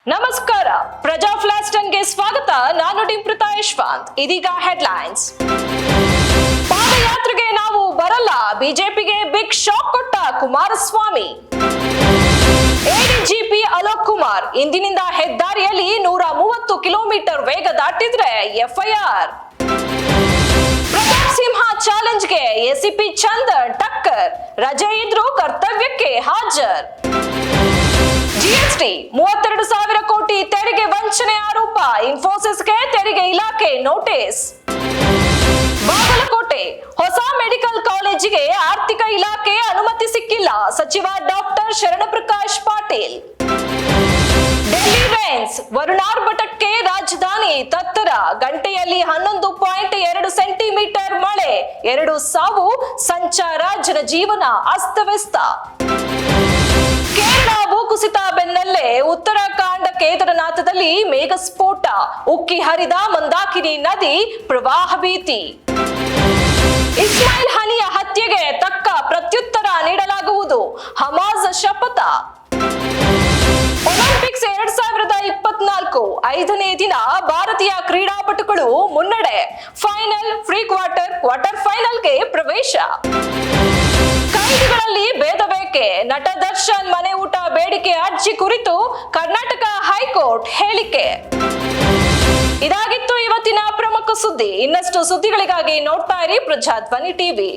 ನಮಸ್ಕಾರ, ಪ್ರಜಾ ಫ್ಲಾಶ್ ಗೆ ಸ್ವಾಗತ. ನಾನು ಡಿಂಪ್ರಿತಾ ಯಶವಂತ್. ಇದೀಗ ಹೆಡ್ಲೈನ್ಸ್. ಪಾದಯಾತ್ರೆಗೆ ನಾವು ಬರಲ್ಲ, ಬಿಜೆಪಿಗೆ ಬಿಗ್ ಶಾಕ್ ಕೊಟ್ಟ ಕುಮಾರಸ್ವಾಮಿ. ಎಡಿಜಿಪಿ ಅಲೋಕ್ ಕುಮಾರ್, ಇಂದಿನಿಂದ ಹೆದ್ದಾರಿಯಲ್ಲಿ 130 ಕಿಲೋಮೀಟರ್ ವೇಗ ದಾಟಿದ್ರೆ ಎಫ್ಐಆರ್. ಪ್ರತಾಪ್ ಸಿಂಹ ಚಾಲೆಂಜ್ಗೆ ಎಸಿಪಿ ಚಂದನ್ ಟಕ್ಕರ್, ರಜೆ ಇದ್ರೂ ಕರ್ತವ್ಯಕ್ಕೆ ಹಾಜರ್. ಜಿಎಸ್ಟಿ 32,000 ಕೋಟಿ ತೆರಿಗೆ ವಂಚನೆ ಆರೋಪ, ಇನ್ಫೋಸಿಸ್ಗೆ ತೆರಿಗೆ ಇಲಾಖೆ ನೋಟಿಸ್. ಬಾಗಲಕೋಟೆ ಹೊಸ ಮೆಡಿಕಲ್ ಕಾಲೇಜಿಗೆ ಆರ್ಥಿಕ ಇಲಾಖೆ ಅನುಮತಿ ಸಿಕ್ಕಿಲ್ಲ, ಸಚಿವ ಡಾಕ್ಟರ್ ಶರಣಪ್ರಕಾಶ್ ಪಾಟೀಲ್. ಡೆಲ್ಲಿ ರೇನ್ಸ್, ವರುಣಾರ್ಭಟಕ್ಕೆ ರಾಜಧಾನಿ ತತ್ತರ, ಗಂಟೆಯಲ್ಲಿ 11.2 ಸೆಂಟಿಮೀಟರ್ ಮಳೆ, 2 ಸಾವು, ಸಂಚಾರ ಜನಜೀವನ ಅಸ್ತವ್ಯಸ್ತ. ಕೇರಳ ಭೂಕುಸಿತ ಬೆನ್ನಲ್ಲೇ ಉತ್ತರಾಖಂಡ ಕೇದಾರನಾಥದಲ್ಲಿ ಮೇಘಸ್ಫೋಟ, ಉಕ್ಕಿ ಹರಿದ ಮಂದಾಕಿನಿ ನದಿ, ಪ್ರವಾಹ ಭೀತಿ. ಇಸ್ಮಾಯಿಲ್ ಹನಿಯ ಹತ್ಯೆಗೆ ತಕ್ಕ ಪ್ರತ್ಯುತ್ತರ ನೀಡಲಾಗುವುದು, ಹಮಾಸ್ ಶಪಥ. ಒಲಿಂಪಿಕ್ಸ್ 2024 5ನೇ ದಿನ ಭಾರತೀಯ ಕ್ರೀಡಾಪಟುಗಳು ಮುನ್ನಡೆ, ಫೈನಲ್, ಪ್ರೀ ಕ್ವಾರ್ಟರ್ ಫೈನಲ್ಗೆ ಪ್ರವೇಶ. ಕೈದಿಗಳಲ್ಲಿ ಭೇದ ಬೇಕೆ, ನಟ ದರ್ಶನ್ ಮನೆ ಊಟ ಬೇಡಿಕೆ ಅರ್ಜಿ ಕುರಿತು ಕರ್ನಾಟಕ ಹೈಕೋರ್ಟ್ ಹೇಳಿಕೆ. ಇದಾಗಿತ್ತು ಇವತ್ತಿನ ಪ್ರಮುಖ ಸುದ್ದಿ. ಇನ್ನಷ್ಟು ಸುದ್ದಿಗಳಿಗಾಗಿ ನೋಡ್ತಾ ಇರಿ ಪ್ರಜಾಧ್ವನಿ ಟಿವಿ.